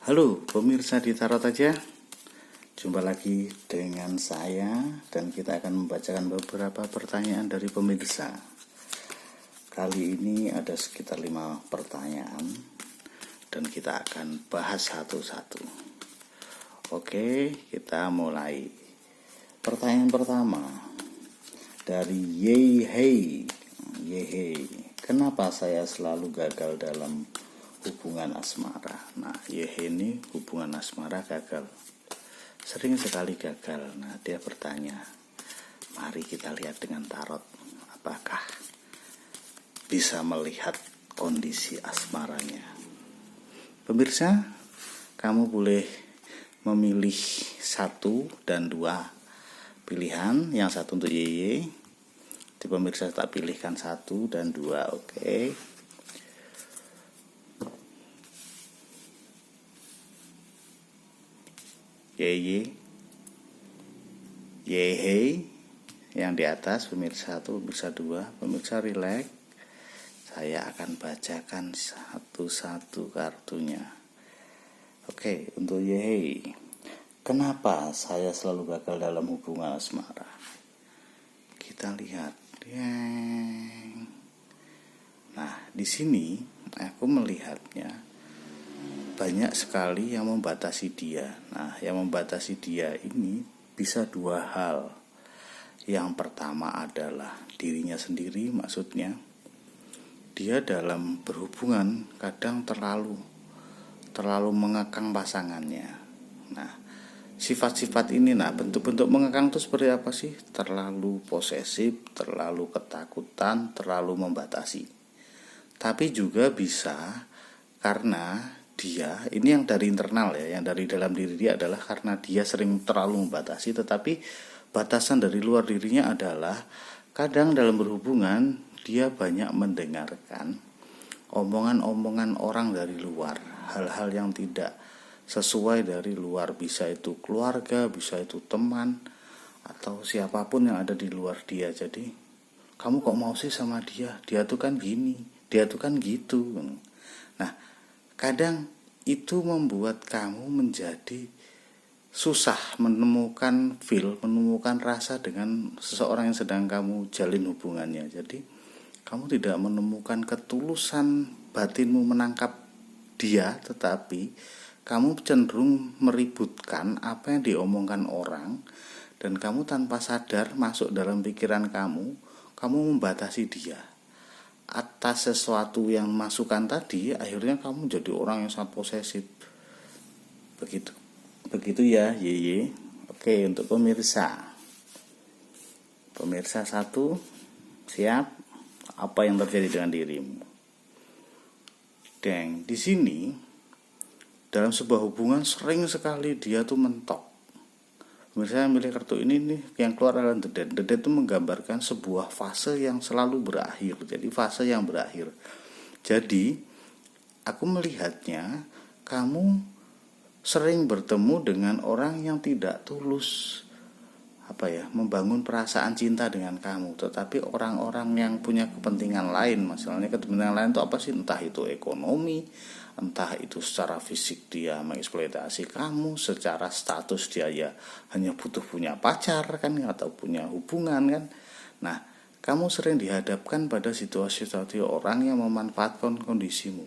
Halo pemirsa di Tarot Aja, jumpa lagi dengan saya dan kita akan membacakan beberapa pertanyaan dari pemirsa. Kali ini ada sekitar 5 pertanyaan dan kita akan bahas satu-satu. Oke, kita mulai. Pertanyaan pertama dari Yehei. Kenapa saya selalu gagal dalam hubungan asmara? Nah, ini hubungan asmara gagal, sering sekali gagal. Nah, dia bertanya, mari kita lihat dengan tarot, apakah bisa melihat kondisi asmaranya. Pemirsa, kamu boleh memilih 1 dan 2 pilihan. Yang satu untuk Yeye. Di pemirsa tak pilihkan 1 dan 2, oke. Yehei yang di atas, pemirsa 1, pemirsa 2, pemirsa relax. Saya akan bacakan satu-satu kartunya. Oke, untuk Yehei, kenapa saya selalu gagal dalam hubungan asmara? Kita lihat. Nah, di sini aku melihatnya banyak sekali yang membatasi dia. Nah, yang membatasi dia ini bisa 2 hal. Yang pertama adalah dirinya sendiri, maksudnya dia dalam berhubungan kadang terlalu mengekang pasangannya. Nah, sifat-sifat ini, bentuk-bentuk mengekang itu seperti apa sih? Terlalu posesif, terlalu ketakutan, terlalu membatasi. Tapi juga bisa karena dia, ini yang dari internal ya, yang dari dalam diri dia adalah karena dia sering terlalu membatasi, tetapi batasan dari luar dirinya adalah kadang dalam berhubungan dia banyak mendengarkan omongan-omongan orang dari luar, hal-hal yang tidak sesuai dari luar, bisa itu keluarga, bisa itu teman, atau siapapun yang ada di luar dia. Jadi, kamu kok mau sih sama dia? Dia tuh kan gini, dia tuh kan gitu. Nah, kadang itu membuat kamu menjadi susah menemukan menemukan rasa dengan seseorang yang sedang kamu jalin hubungannya. Jadi, kamu tidak menemukan ketulusan batinmu menangkap dia, tetapi kamu cenderung meributkan apa yang diomongkan orang, dan kamu tanpa sadar masuk dalam pikiran kamu membatasi dia atas sesuatu yang masukan tadi. Akhirnya kamu jadi orang yang sangat posesif. Begitu ya, Yeye. Oke, untuk pemirsa 1, siap? Apa yang terjadi dengan dirimu? Di sini dalam sebuah hubungan sering sekali dia tuh mentok. Misalnya milih kartu ini nih, yang keluar adalah The Dead. The Dead itu menggambarkan sebuah fase yang selalu berakhir. Jadi fase yang berakhir. Jadi aku melihatnya kamu sering bertemu dengan orang yang tidak tulus membangun perasaan cinta dengan kamu, tetapi orang-orang yang punya kepentingan lain. Misalnya kepentingan lain itu apa sih? Entah itu ekonomi, entah itu secara fisik dia mengeksploitasi kamu, secara status dia ya hanya butuh punya pacar kan, atau punya hubungan kan. Nah, kamu sering dihadapkan pada situasi-situasi orang yang memanfaatkan kondisimu.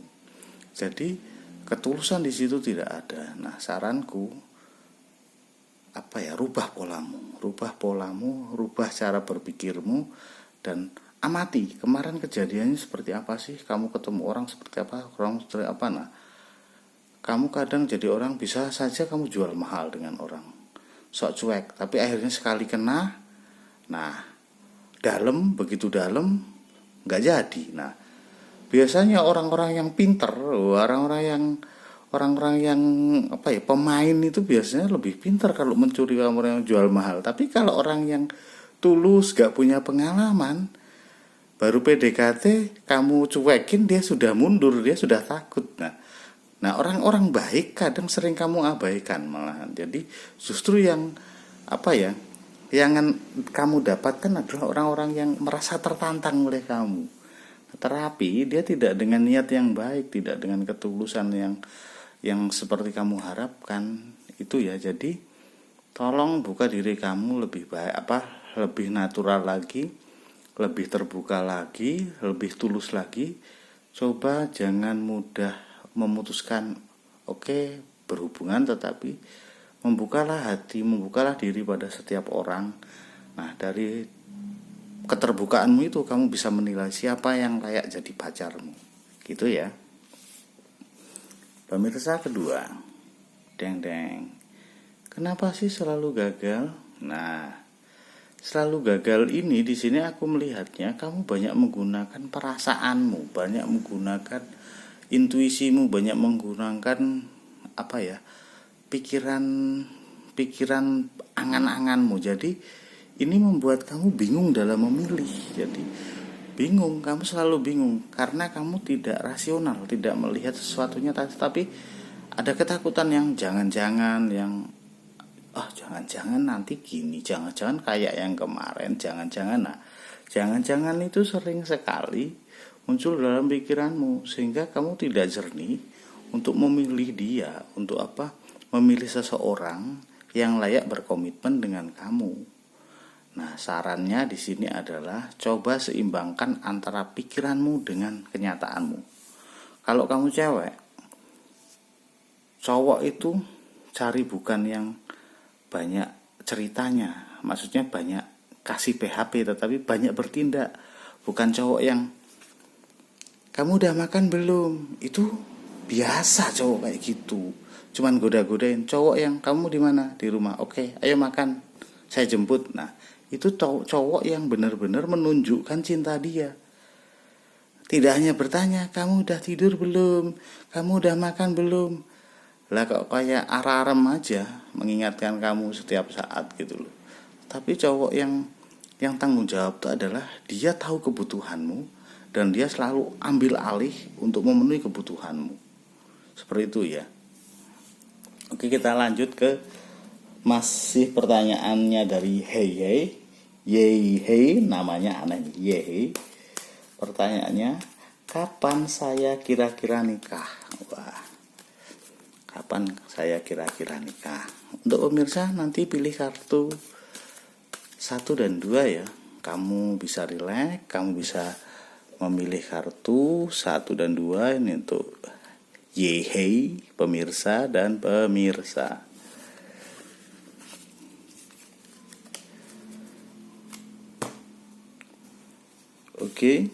Jadi ketulusan di situ tidak ada. Nah, saranku rubah polamu, rubah cara berpikirmu, dan amati kemarin kejadiannya seperti apa sih, kamu ketemu orang seperti apa, Nah, kamu kadang jadi orang, bisa saja kamu jual mahal dengan orang, sok cuek, tapi akhirnya sekali kena, begitu dalam nggak jadi. Nah, biasanya orang-orang yang pinter, orang-orang yang pemain itu biasanya lebih pintar kalau mencuri orang yang jual mahal. Tapi kalau orang yang tulus, gak punya pengalaman, baru PDKT kamu cuekin, dia sudah mundur, dia sudah takut. Nah, orang-orang baik kadang sering kamu abaikan malahan. Jadi justru yang yang kamu dapatkan adalah orang-orang yang merasa tertantang oleh kamu. Terapi dia tidak dengan niat yang baik, tidak dengan ketulusan yang seperti kamu harapkan itu ya. Jadi tolong buka diri kamu lebih baik, lebih natural lagi, lebih terbuka lagi, lebih tulus lagi. Coba jangan mudah memutuskan berhubungan, tetapi membukalah hati, membukalah diri pada setiap orang. Nah, dari keterbukaanmu itu kamu bisa menilai siapa yang layak jadi pacarmu. Gitu ya. Pemirsa kedua, deng. Kenapa sih selalu gagal? Nah, selalu gagal ini di sini aku melihatnya kamu banyak menggunakan perasaanmu, banyak menggunakan intuisimu, banyak menggunakan pikiran angan-anganmu. Jadi ini membuat kamu bingung dalam memilih. Jadi bingung, kamu selalu bingung karena kamu tidak rasional, tidak melihat sesuatunya, tapi ada ketakutan yang jangan-jangan nanti gini, jangan-jangan kayak yang kemarin, jangan-jangan itu sering sekali muncul dalam pikiranmu sehingga kamu tidak jernih untuk memilih dia, untuk memilih seseorang yang layak berkomitmen dengan kamu. Nah, sarannya di sini adalah coba seimbangkan antara pikiranmu dengan kenyataanmu. Kalau kamu cowok itu cari bukan yang banyak ceritanya, maksudnya banyak kasih PHP, tetapi banyak bertindak. Bukan cowok yang kamu udah makan belum? Itu biasa cowok kayak gitu. Cuman goda-godain. Cowok yang kamu di mana? Di rumah. Oke, ayo makan. Saya jemput. Nah, itu cowok yang benar-benar menunjukkan cinta dia. Tidak hanya bertanya, kamu udah tidur belum? Kamu udah makan belum? Lah kok kayak arem aja mengingatkan kamu setiap saat gitu loh. Tapi cowok yang tanggung jawab itu adalah dia tahu kebutuhanmu dan dia selalu ambil alih untuk memenuhi kebutuhanmu. Seperti itu ya. Oke, kita lanjut ke masih pertanyaannya dari Hey, namanya aneh nih. Pertanyaannya, kapan saya kira-kira nikah? Wah, kapan saya kira-kira nikah? Untuk pemirsa nanti pilih kartu 1 dan 2 ya. Kamu bisa rileks, kamu bisa memilih kartu 1 dan 2 ini untuk pemirsa dan pemirsa. Oke.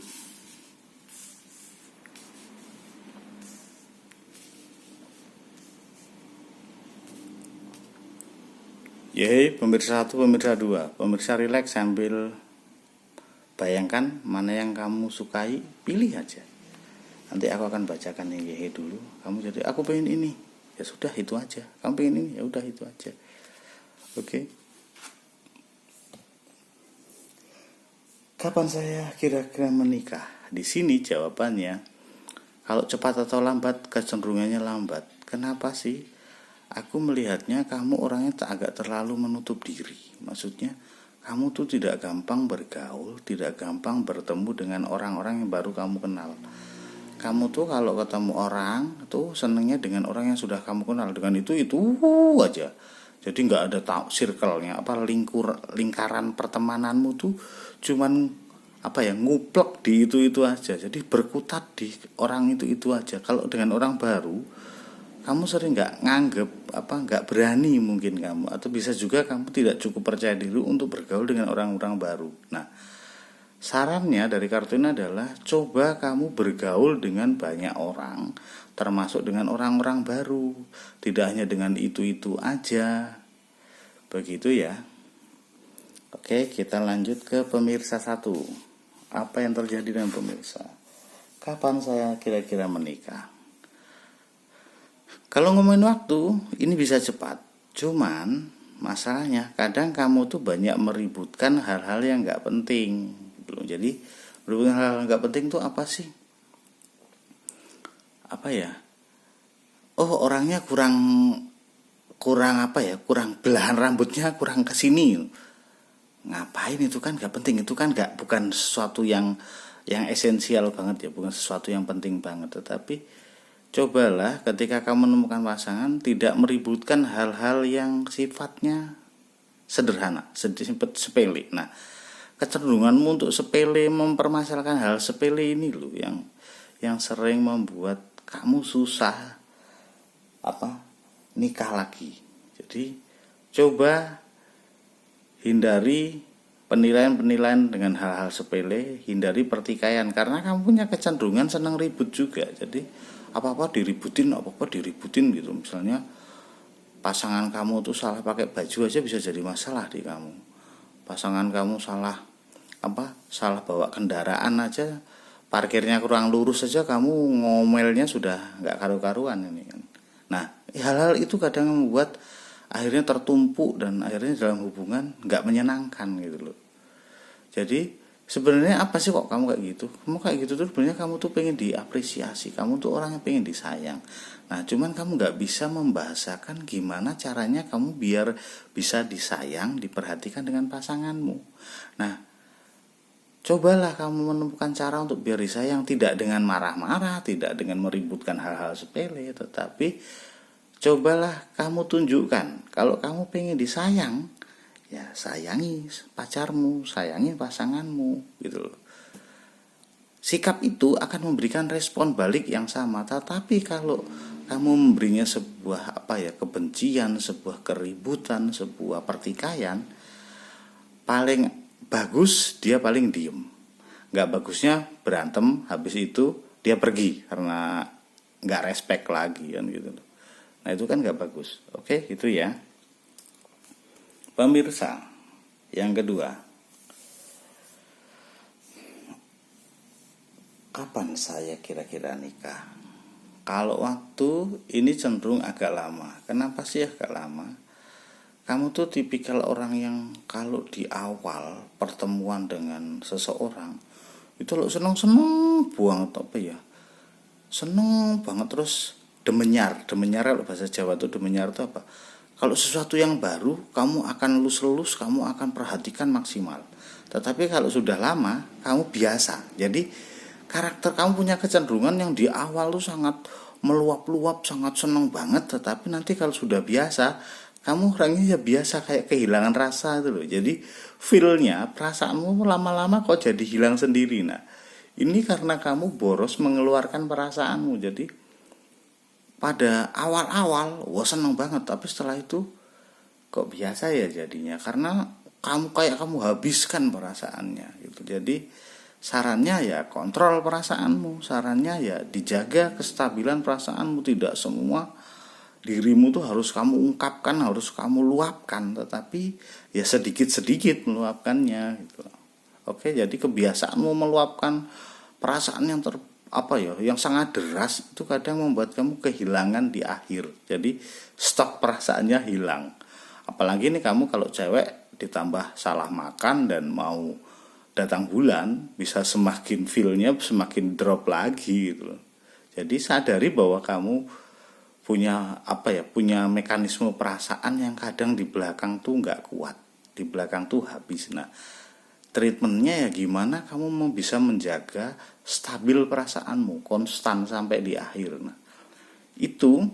Pemirsa 1, pemirsa 2. Pemirsa rileks sambil bayangkan mana yang kamu sukai, pilih aja. Nanti aku akan bacakan yang dulu. Kamu jadi aku pengen ini. Ya sudah itu aja. Kamu pengen ini, ya udah itu aja. Oke. Kapan saya kira-kira menikah? Di sini jawabannya, kalau cepat atau lambat, kecenderungannya lambat. Kenapa sih? Aku melihatnya kamu orangnya agak terlalu menutup diri. Maksudnya, kamu tuh tidak gampang bergaul, tidak gampang bertemu dengan orang-orang yang baru kamu kenal. Kamu tuh kalau ketemu orang tuh senengnya dengan orang yang sudah kamu kenal. Dengan itu aja. Jadi nggak ada circle-nya, lingkaran pertemananmu tuh cuman nguplek di itu aja. Jadi berkutat di orang itu aja. Kalau dengan orang baru, kamu sering nggak berani mungkin kamu, atau bisa juga kamu tidak cukup percaya diri untuk bergaul dengan orang-orang baru. Nah, sarannya dari kartu ini adalah coba kamu bergaul dengan banyak orang, termasuk dengan orang-orang baru. Tidak hanya dengan itu aja. Begitu ya. Oke, kita lanjut ke pemirsa 1. Apa yang terjadi dengan pemirsa? Kapan saya kira-kira menikah? Kalau ngomongin waktu, ini bisa cepat. Cuman masalahnya kadang kamu tuh banyak meributkan hal-hal yang gak penting. Jadi meributkan hal-hal yang gak penting tuh apa sih? Orangnya kurang belahan rambutnya kurang kesini. Ngapain, itu kan gak penting, itu kan bukan sesuatu yang esensial banget ya, bukan sesuatu yang penting banget. Tetapi cobalah ketika kamu menemukan pasangan tidak meributkan hal-hal yang sifatnya sederhana, sepele. Nah, kecenderunganmu untuk sepele, mempermasalahkan hal sepele ini loh yang sering membuat kamu susah nikah lagi. Jadi coba hindari penilaian-penilaian dengan hal-hal sepele, hindari pertikaian karena kamu punya kecenderungan senang ribut juga. Jadi apa-apa diributin gitu. Misalnya pasangan kamu tuh salah pakai baju aja bisa jadi masalah di kamu. Pasangan kamu salah bawa kendaraan aja, parkirnya kurang lurus saja kamu ngomelnya sudah nggak karu-karuan ini kan. Nah, hal-hal itu kadang membuat akhirnya tertumpuk dan akhirnya dalam hubungan nggak menyenangkan gitu loh. Jadi sebenarnya apa sih kok kamu kayak gitu? Kamu kayak gitu tuh sebenarnya kamu tuh pengen diapresiasi, kamu tuh orang yang pengen disayang. Nah, cuman kamu nggak bisa membahasakan gimana caranya kamu biar bisa disayang, diperhatikan dengan pasanganmu. Nah, cobalah kamu menemukan cara untuk biar disayang, tidak dengan marah-marah, tidak dengan meributkan hal-hal sepele, tetapi cobalah kamu tunjukkan kalau kamu pengen disayang, ya sayangi pacarmu, sayangi pasanganmu gitu loh. Sikap itu akan memberikan respon balik yang sama. Tetapi kalau kamu memberinya sebuah kebencian, sebuah keributan, sebuah pertikaian, paling bagus dia paling diem. Gak bagusnya berantem, habis itu dia pergi karena gak respect lagi kan gitu loh. Nah itu kan gak bagus. Oke, gitu ya. Pemirsa, yang kedua, kapan saya kira-kira nikah? Kalau waktu ini cenderung agak lama. Kenapa sih agak lama? Kamu tuh tipikal orang yang kalau di awal pertemuan dengan seseorang itu lo seneng buang seneng banget terus demenyar kalau bahasa Jawa tuh demenyar itu apa? Kalau sesuatu yang baru kamu akan lus-lus, kamu akan perhatikan maksimal. Tetapi kalau sudah lama kamu biasa. Jadi karakter kamu punya kecenderungan yang di awal tuh sangat meluap-luap, sangat seneng banget. Tetapi nanti kalau sudah biasa, kamu orangnya ya biasa, kayak kehilangan rasa itu loh. Jadi feel-nya, perasaanmu lama-lama kok jadi hilang sendiri. Nah, ini karena kamu boros mengeluarkan perasaanmu. Jadi pada awal-awal wah seneng banget, tapi setelah itu kok biasa ya jadinya, karena kamu habiskan perasaannya gitu. Jadi sarannya ya kontrol perasaanmu, sarannya ya dijaga kestabilan perasaanmu. Tidak semua dirimu tuh harus kamu ungkapkan, harus kamu luapkan, tetapi ya sedikit-sedikit meluapkannya gitu. Oke, jadi kebiasaanmu meluapkan perasaan yang sangat deras itu kadang membuat kamu kehilangan di akhir. Jadi stok perasaannya hilang. Apalagi nih kamu kalau cewek ditambah salah makan dan mau datang bulan, bisa semakin feel-nya semakin drop lagi gitu. Jadi sadari bahwa kamu punya mekanisme perasaan yang kadang di belakang tuh nggak kuat, di belakang tuh habis. Nah, treatmentnya ya gimana kamu bisa menjaga stabil perasaanmu konstan sampai di akhir. Nah, itu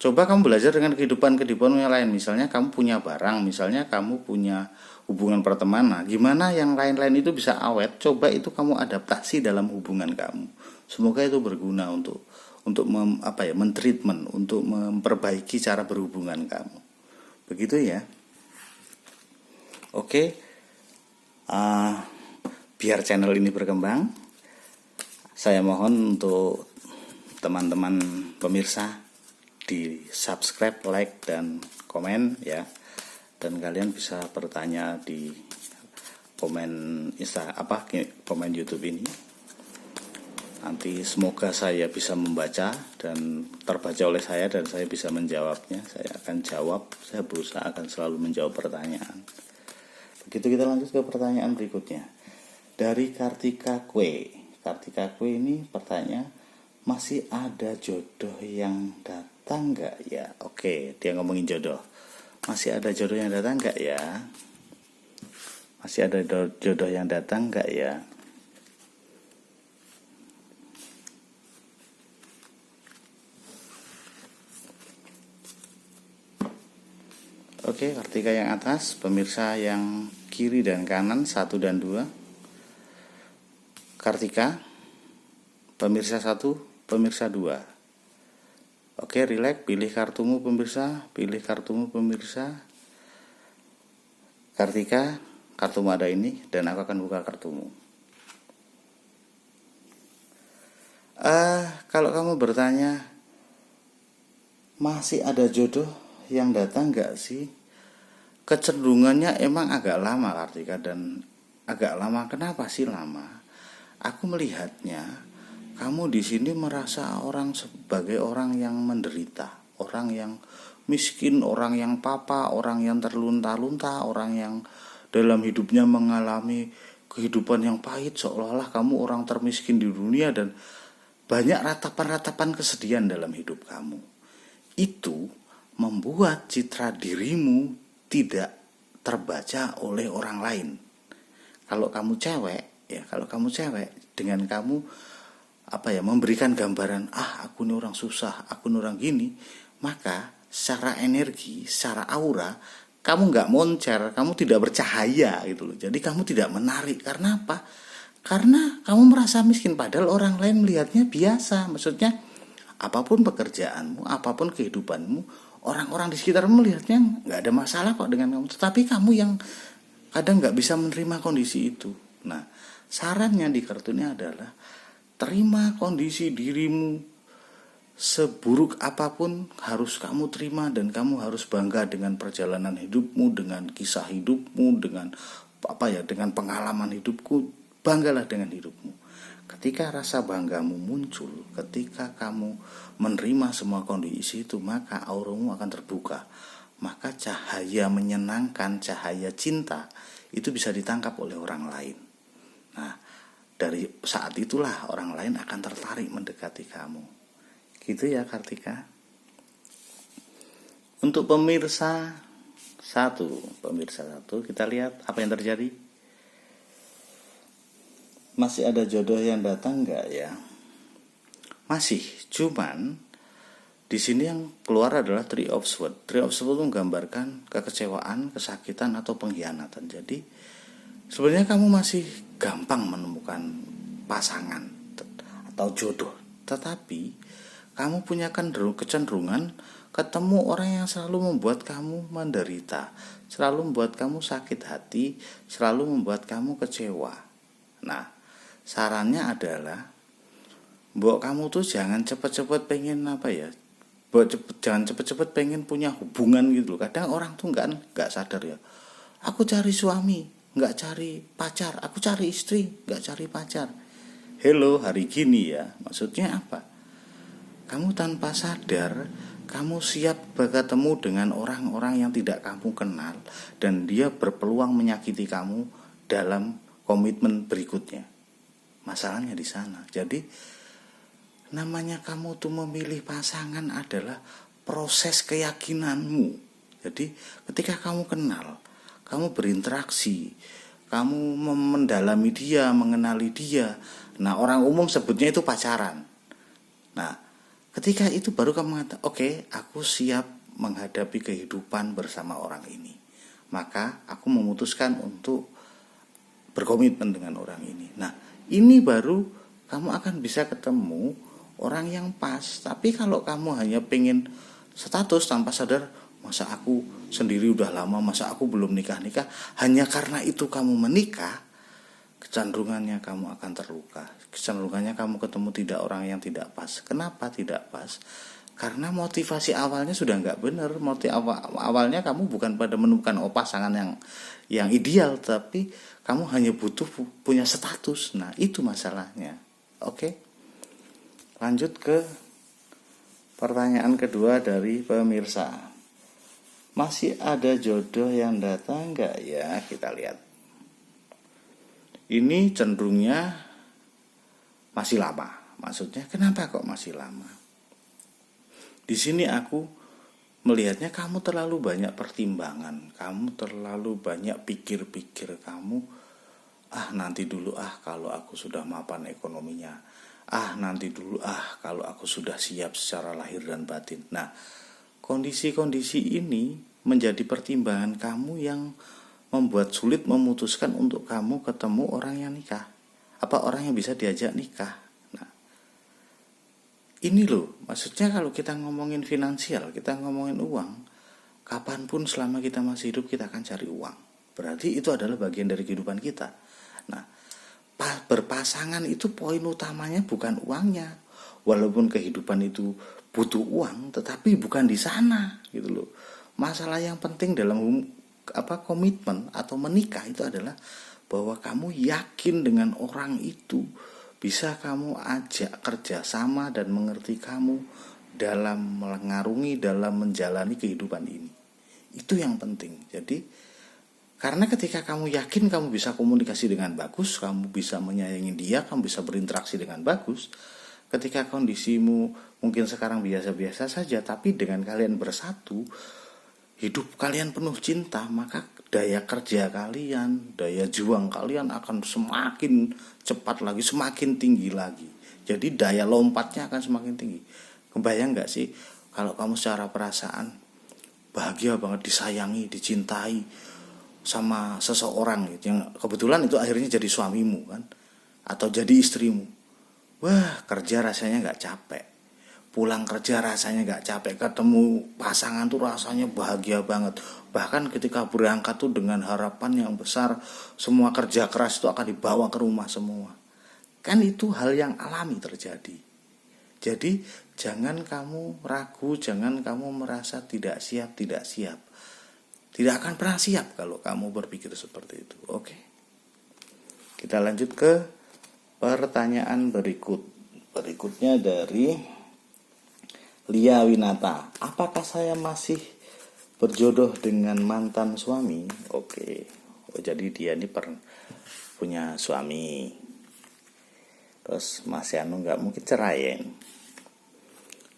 coba kamu belajar dengan kehidupan yang lain. Misalnya kamu punya barang, misalnya kamu punya hubungan pertemanan, gimana yang lain-lain itu bisa awet. Coba itu kamu adaptasi dalam hubungan kamu. Semoga itu berguna untuk mentreatment, untuk memperbaiki cara berhubungan kamu. Begitu ya. Oke. Biar channel ini berkembang, saya mohon untuk teman-teman pemirsa di subscribe, like, dan komen ya. Dan kalian bisa bertanya di komen komen YouTube ini. Nanti semoga saya bisa membaca dan terbaca oleh saya dan saya bisa menjawabnya. Saya akan jawab, saya berusaha akan selalu menjawab pertanyaan. Begitu, kita lanjut ke pertanyaan berikutnya. Dari Kartika Kue. Kartika Kue ini pertanyaan, masih ada jodoh yang datang gak ya? Oke, dia ngomongin jodoh. Masih ada jodoh yang datang gak ya? Masih ada jodoh yang datang gak ya? Oke, Kartika yang atas, pemirsa yang kiri dan kanan 1 dan 2. Kartika, pemirsa 1, pemirsa 2. Oke, relax, pilih kartumu pemirsa, pilih kartumu pemirsa. Kartika, kartumu ada ini dan aku akan buka kartumu. Kalau kamu bertanya, masih ada jodoh yang datang nggak sih? Kecenderungannya emang agak lama Kartika, dan agak lama. Kenapa sih lama? Aku melihatnya kamu di sini merasa orang sebagai orang yang menderita, orang yang miskin, orang yang papa, orang yang terlunta-lunta, orang yang dalam hidupnya mengalami kehidupan yang pahit, seolah-olah kamu orang termiskin di dunia dan banyak ratapan-ratapan kesedihan dalam hidup kamu. Itu membuat citra dirimu tidak terbaca oleh orang lain. Kalau kamu cewek, dengan kamu memberikan gambaran, aku ini orang susah, aku ini orang gini, maka secara energi, secara aura, kamu nggak moncer, kamu tidak bercahaya gitu loh. Jadi kamu tidak menarik. Karena apa? Karena kamu merasa miskin, padahal orang lain melihatnya biasa. Maksudnya apapun pekerjaanmu, apapun kehidupanmu, orang-orang di sekitarmu melihatnya nggak ada masalah kok dengan kamu. Tetapi kamu yang kadang nggak bisa menerima kondisi itu. Nah, sarannya di kartu ini adalah terima kondisi dirimu seburuk apapun, harus kamu terima, dan kamu harus bangga dengan perjalanan hidupmu, dengan kisah hidupmu, dengan dengan pengalaman hidupku. Banggalah dengan hidupmu. Ketika rasa banggamu muncul, ketika kamu menerima semua kondisi itu, maka auramu akan terbuka. Maka cahaya menyenangkan, cahaya cinta itu bisa ditangkap oleh orang lain. Nah, dari saat itulah orang lain akan tertarik mendekati kamu. Gitu ya Kartika. Untuk pemirsa satu, kita lihat apa yang terjadi. Masih ada jodoh yang datang nggak ya? Masih, cuman di sini yang keluar adalah Three of Swords. Three of Swords itu menggambarkan kekecewaan, kesakitan, atau pengkhianatan. Jadi sebenarnya kamu masih gampang menemukan pasangan atau jodoh, tetapi kamu punya kecenderungan ketemu orang yang selalu membuat kamu menderita, selalu membuat kamu sakit hati, selalu membuat kamu kecewa. Nah, sarannya adalah kamu tuh jangan cepet-cepet pengen jangan cepet-cepet pengen punya hubungan gitu. Kadang orang tuh nggak sadar ya. Aku cari suami, nggak cari pacar. Aku cari istri, nggak cari pacar. Hello, hari gini ya. Maksudnya apa? Kamu tanpa sadar, kamu siap bertemu dengan orang-orang yang tidak kamu kenal, dan dia berpeluang menyakiti kamu dalam komitmen berikutnya. Masalahnya di sana. Jadi namanya kamu tuh memilih pasangan adalah proses keyakinanmu. Jadi ketika kamu kenal, kamu berinteraksi, kamu mendalami dia, mengenali dia. Nah, orang umum sebutnya itu pacaran. Nah, ketika itu baru kamu mengatakan, oke, aku siap menghadapi kehidupan bersama orang ini. Maka aku memutuskan untuk berkomitmen dengan orang ini. Nah, ini baru kamu akan bisa ketemu orang yang pas. Tapi kalau kamu hanya pengen status tanpa sadar, masa aku sendiri udah lama, masa aku belum nikah-nikah, hanya karena itu kamu menikah, kecenderungannya kamu akan terluka. Kecenderungannya kamu ketemu tidak orang yang tidak pas. Kenapa tidak pas? Karena motivasi awalnya sudah nggak benar. Awalnya kamu bukan pada menemukan pasangan yang ideal, tapi kamu hanya butuh punya status. Nah, itu masalahnya. Oke. Lanjut ke pertanyaan kedua dari pemirsa. Masih ada jodoh yang datang nggak ya? Kita lihat. Ini cenderungnya masih lama. Maksudnya kenapa kok masih lama? Di sini aku melihatnya kamu terlalu banyak pertimbangan, kamu terlalu banyak pikir-pikir, kamu nanti dulu kalau aku sudah mapan ekonominya, nanti dulu kalau aku sudah siap secara lahir dan batin. Nah, kondisi-kondisi ini menjadi pertimbangan kamu yang membuat sulit memutuskan untuk kamu ketemu orang yang nikah, orang yang bisa diajak nikah. Nah, ini loh, maksudnya kalau kita ngomongin finansial, kita ngomongin uang, kapanpun selama kita masih hidup kita akan cari uang. Berarti itu adalah bagian dari kehidupan kita. Nah, berpasangan itu poin utamanya bukan uangnya. Walaupun kehidupan itu butuh uang, tetapi bukan di sana, gitu loh. Masalah yang penting dalam komitmen atau menikah itu adalah bahwa kamu yakin dengan orang itu, bisa kamu ajak kerjasama dan mengerti kamu dalam mengarungi, dalam menjalani kehidupan ini. Itu yang penting. Jadi karena ketika kamu yakin kamu bisa komunikasi dengan bagus, kamu bisa menyayangi dia, kamu bisa berinteraksi dengan bagus, ketika kondisimu mungkin sekarang biasa-biasa saja, tapi dengan kalian bersatu, hidup kalian penuh cinta, maka daya kerja kalian, daya juang kalian akan semakin cepat lagi, semakin tinggi lagi. Jadi daya lompatnya akan semakin tinggi. Kebayang gak sih kalau kamu secara perasaan bahagia banget, disayangi, dicintai sama seseorang gitu, yang kebetulan itu akhirnya jadi suamimu kan, atau jadi istrimu. Wah, kerja rasanya gak capek, pulang kerja rasanya gak capek, ketemu pasangan tuh rasanya bahagia banget. Bahkan ketika berangkat tuh dengan harapan yang besar, semua kerja keras itu akan dibawa ke rumah semua. Kan itu hal yang alami terjadi. Jadi jangan kamu ragu, jangan kamu merasa tidak siap. Tidak akan pernah siap kalau kamu berpikir seperti itu. Oke. Kita lanjut ke pertanyaan berikutnya dari Lia Winata. Apakah saya masih berjodoh dengan mantan suami? Oke. Jadi dia ini punya suami. Terus Mas Yanu nggak mungkin cerai ya.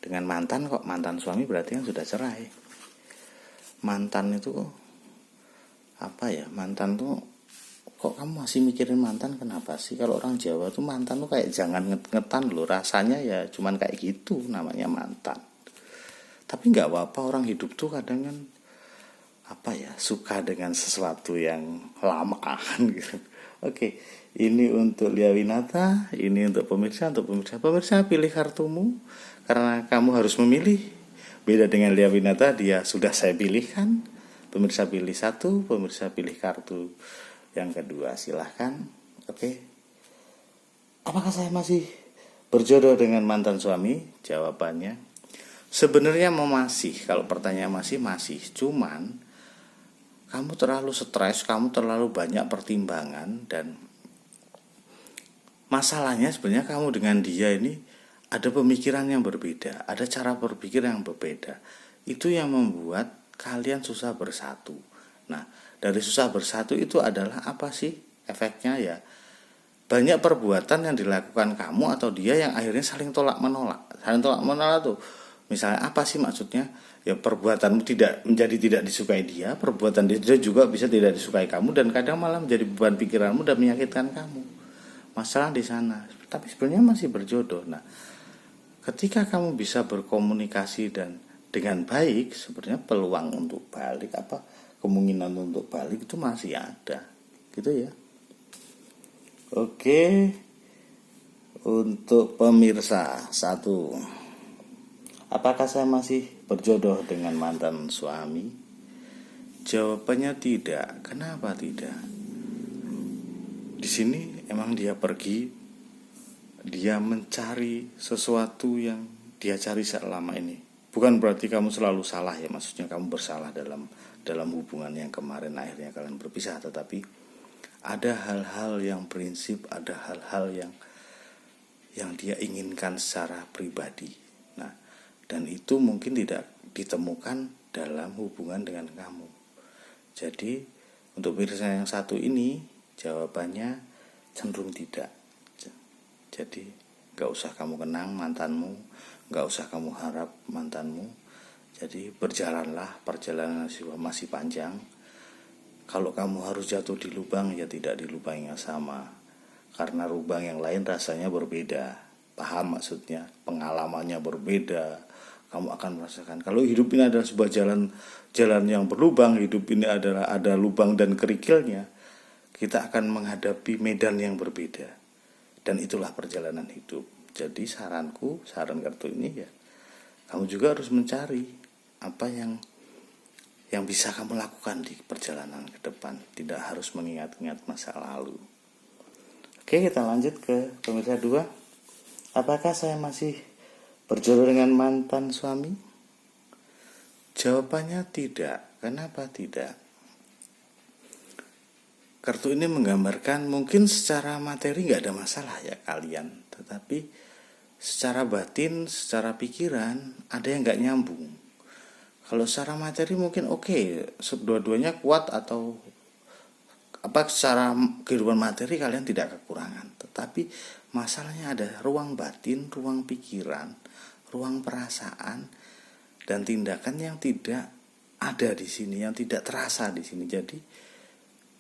Dengan mantan kok, mantan suami berarti yang sudah cerai. Mantan itu mantan tuh kok kamu masih mikirin mantan, kenapa sih? Kalau orang Jawa tuh mantan tuh kayak jangan ngetan loh, rasanya ya cuman kayak gitu, namanya mantan. Tapi nggak apa-apa, orang hidup tuh kadang kan suka dengan sesuatu yang lama kan gitu. Oke, ini untuk Lia Winata, ini untuk pemirsa pilih kartumu karena kamu harus memilih. Beda dengan Lia Winata, dia sudah saya pilihkan. Pemirsa pilih satu, pemirsa pilih kartu yang kedua. Silahkan. Oke. Apakah saya masih berjodoh dengan mantan suami? Jawabannya sebenarnya masih. Kalau pertanyaan masih. Cuman kamu terlalu stres, kamu terlalu banyak pertimbangan, dan masalahnya sebenarnya kamu dengan dia ini ada pemikiran yang berbeda, ada cara berpikir yang berbeda. Itu yang membuat kalian susah bersatu. Nah, dari susah bersatu itu adalah apa sih efeknya ya? Banyak perbuatan yang dilakukan kamu atau dia yang akhirnya saling tolak menolak. Saling tolak menolak tuh, misalnya apa sih maksudnya? Ya perbuatanmu tidak disukai dia, perbuatan dia juga bisa tidak disukai kamu, dan kadang malah menjadi beban pikiranmu dan menyakitkan kamu. Masalah di sana. Tapi sebenarnya masih berjodoh. Nah, ketika kamu bisa berkomunikasi dan dengan baik, sebenarnya peluang untuk balik kemungkinan untuk balik itu masih ada, gitu ya. Oke, untuk pemirsa satu, apakah saya masih berjodoh dengan mantan suami? Jawabannya tidak. Kenapa tidak? Di sini emang dia pergi. Dia mencari sesuatu yang dia cari selama ini. Bukan berarti kamu selalu salah ya, maksudnya kamu bersalah dalam hubungan yang kemarin akhirnya kalian berpisah, tetapi ada hal-hal yang prinsip, ada hal-hal yang dia inginkan secara pribadi. Nah, dan itu mungkin tidak ditemukan dalam hubungan dengan kamu. Jadi untuk pemirsa yang satu ini jawabannya cenderung tidak. Jadi gak usah kamu kenang mantanmu, gak usah kamu harap mantanmu. Jadi berjalanlah, perjalanan masih panjang. Kalau kamu harus jatuh di lubang, ya tidak di lubang yang sama, karena lubang yang lain rasanya berbeda. Paham maksudnya? Pengalamannya berbeda, kamu akan merasakan. Kalau hidup ini adalah sebuah jalan yang berlubang, hidup ini adalah ada lubang dan kerikilnya, kita akan menghadapi medan yang berbeda. Dan itulah perjalanan hidup. Jadi saran kartu ini ya, kamu juga harus mencari apa yang bisa kamu lakukan di perjalanan ke depan. Tidak harus mengingat-ingat masa lalu. Oke, kita lanjut ke pemirsa 2. Apakah saya masih berjodoh dengan mantan suami? Jawabannya tidak. Kenapa tidak? Kartu ini menggambarkan mungkin secara materi gak ada masalah ya kalian, tetapi secara batin, secara pikiran ada yang gak nyambung. Kalau secara materi mungkin oke, dua-duanya kuat atau secara kehidupan materi kalian tidak kekurangan. Tetapi masalahnya ada ruang batin, ruang pikiran, ruang perasaan, dan tindakan yang tidak ada di sini, yang tidak terasa di sini. Jadi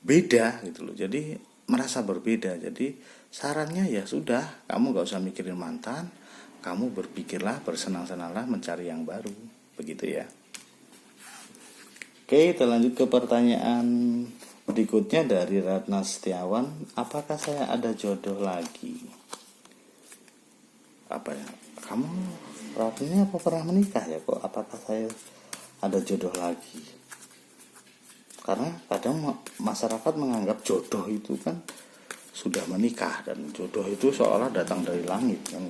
beda gitu loh. Jadi merasa berbeda. Jadi sarannya ya sudah, kamu gak usah mikirin mantan, kamu berpikirlah, bersenang-senanglah mencari yang baru. Begitu ya. Oke, kita lanjut ke pertanyaan berikutnya dari Ratna Setiawan. Apakah saya ada jodoh lagi? Apa ya? Kamu Ratna apa pernah menikah ya kok? Apakah saya ada jodoh lagi? Karena kadang masyarakat menganggap jodoh itu kan sudah menikah, dan jodoh itu seolah datang dari langit kan.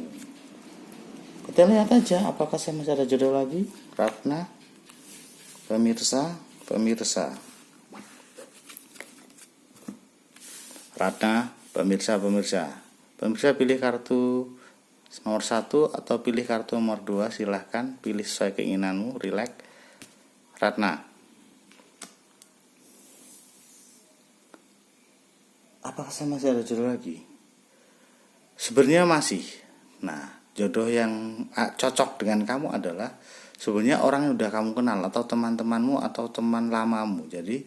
Kita lihat aja apakah saya masih ada jodoh lagi. Ratna, pemirsa Ratna, pemirsa pilih kartu nomor 1 atau pilih kartu nomor 2, silahkan pilih sesuai keinginanmu. Relax. Ratna, apakah saya masih ada jodoh lagi? Sebenarnya masih. Nah, jodoh yang cocok dengan kamu adalah sebenarnya orang yang udah kamu kenal, atau teman-temanmu, atau teman lamamu. Jadi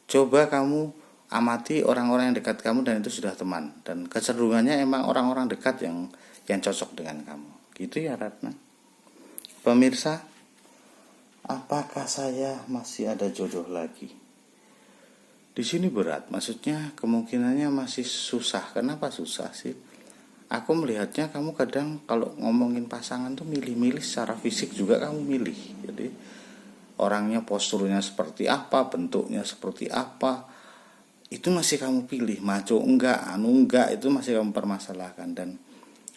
coba kamu amati orang-orang yang dekat kamu dan itu sudah teman, dan kecenderungannya emang orang-orang dekat yang cocok dengan kamu. Gitu ya Ratna. Pemirsa, apakah saya masih ada jodoh lagi? Di sini berat, maksudnya kemungkinannya masih susah. Kenapa susah sih? Aku melihatnya kamu kadang kalau ngomongin pasangan tuh milih-milih, secara fisik juga kamu milih. Jadi orangnya posturnya seperti apa, bentuknya seperti apa, itu masih kamu pilih. Maco enggak, enggak, itu masih kamu permasalahkan. Dan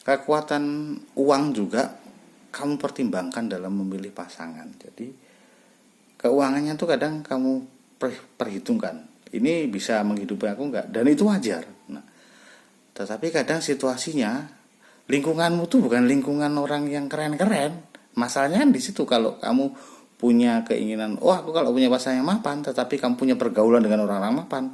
kekuatan uang juga kamu pertimbangkan dalam memilih pasangan. Jadi keuangannya tuh kadang kamu perhitungkan. Ini bisa menghidupi aku enggak? Dan itu wajar. Nah, tetapi kadang situasinya, lingkunganmu tuh bukan lingkungan orang yang keren-keren. Masalahnya kan di situ. Kalau kamu punya keinginan, aku kalau punya pasangan yang mapan, tetapi kamu punya pergaulan dengan orang-orang mapan,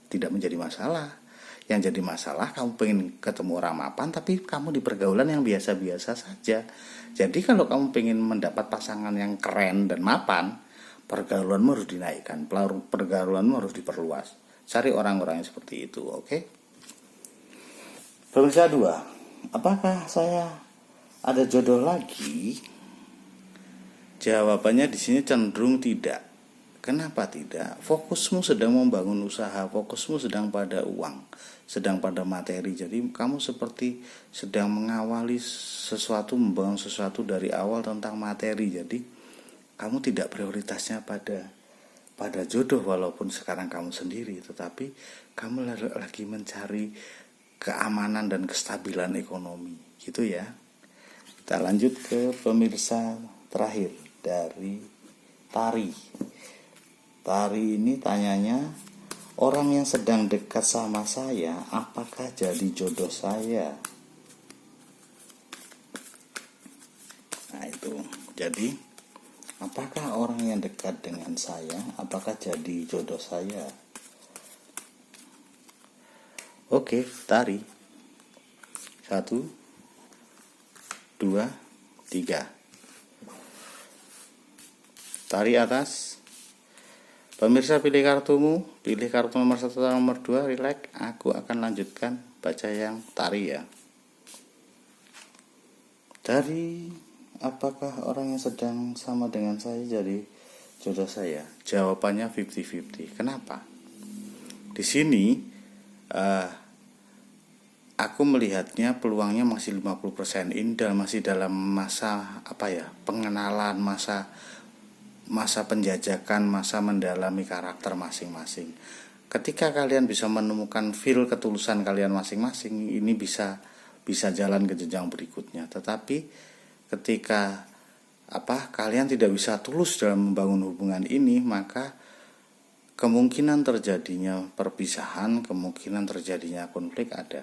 tidak menjadi masalah. Yang jadi masalah kamu pengen ketemu orang mapan, tapi kamu di pergaulan yang biasa-biasa saja. Jadi kalau kamu pengen mendapat pasangan yang keren dan mapan, pergaulanmu harus dinaikkan, pergaulanmu harus diperluas. Cari orang-orang yang seperti itu, oke? Pemirsa 2, apakah saya ada jodoh lagi? Jawabannya di sini cenderung tidak. Kenapa tidak? Fokusmu sedang membangun usaha, fokusmu sedang pada uang, sedang pada materi. Jadi kamu seperti sedang mengawali sesuatu, membangun sesuatu dari awal tentang materi. Jadi kamu tidak prioritasnya pada jodoh, walaupun sekarang kamu sendiri, tetapi kamu lagi mencari keamanan dan kestabilan ekonomi, gitu ya. Kita lanjut ke pemirsa terakhir dari Tari. Tari ini tanyanya, orang yang sedang dekat sama saya, apakah jadi jodoh saya? Nah itu, jadi apakah orang yang dekat dengan saya, apakah jadi jodoh saya? Oke, Tari. 1, 2, 3. Tari atas. Pemirsa pilih kartumu, pilih kartu nomor 1 atau nomor 2, relax. Aku akan lanjutkan baca yang Tari ya. Dari apakah orang yang sedang sama dengan saya jadi jodoh saya? Jawabannya 50-50. Kenapa? Di sini aku melihatnya peluangnya masih 50%. Ini masih dalam masa pengenalan, masa penjajakan, masa mendalami karakter masing-masing. Ketika kalian bisa menemukan feel ketulusan kalian masing-masing, ini bisa jalan ke jenjang berikutnya. Tetapi ketika kalian tidak bisa tulus dalam membangun hubungan ini, maka kemungkinan terjadinya perpisahan, kemungkinan terjadinya konflik ada.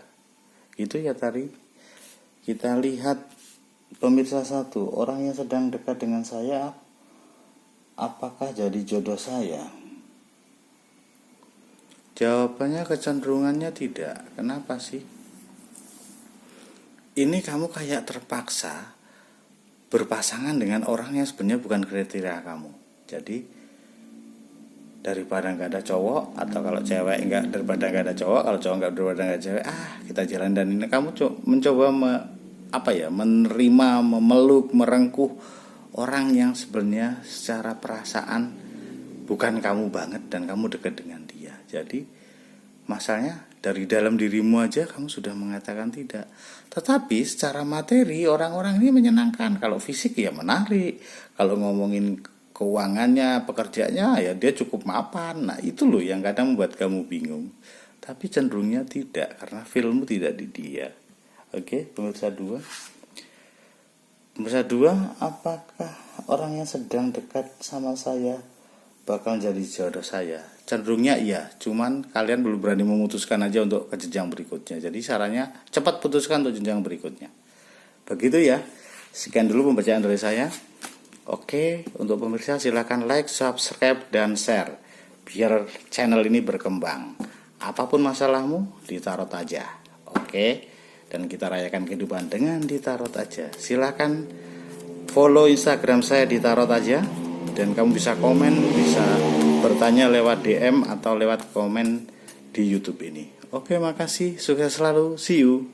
Itu ya tadi. Kita lihat pemirsa satu, orang yang sedang dekat dengan saya, apakah jadi jodoh saya? Jawabannya kecenderungannya tidak. Kenapa sih? Ini kamu kayak terpaksa berpasangan dengan orang yang sebenarnya bukan kriteria kamu. Jadi daripada nggak ada cowok, atau kalau cewek daripada nggak ada cowok, kalau cowok daripada nggak ada cewek, kita jalan. Dan ini kamu mencoba menerima, memeluk, merengkuh orang yang sebenarnya secara perasaan bukan kamu banget dan kamu dekat dengan dia. Jadi masalahnya dari dalam dirimu aja kamu sudah mengatakan tidak. Tetapi secara materi orang-orang ini menyenangkan. Kalau fisik ya menarik. Kalau ngomongin keuangannya, pekerjaannya ya dia cukup mapan. Nah itu loh yang kadang membuat kamu bingung. Tapi cenderungnya tidak, karena filmmu tidak di dia. Oke, pemirsa dua. Pemirsa dua, apakah orang yang sedang dekat sama saya bakal jadi jodoh saya? Cenderungnya iya, cuman kalian belum berani memutuskan aja untuk ke jenjang berikutnya. Jadi sarannya cepat putuskan untuk jenjang berikutnya. Begitu ya. Sekian dulu pembacaan dari saya. Oke, untuk pemirsa silakan like, subscribe, dan share biar channel ini berkembang. Apapun masalahmu, ditarot aja. Oke, dan kita rayakan kehidupan dengan ditarot aja. Silakan follow Instagram saya ditarot aja. Dan kamu bisa komen, bisa bertanya lewat DM atau lewat komen di YouTube ini. Oke, makasih. Sukses selalu. See you.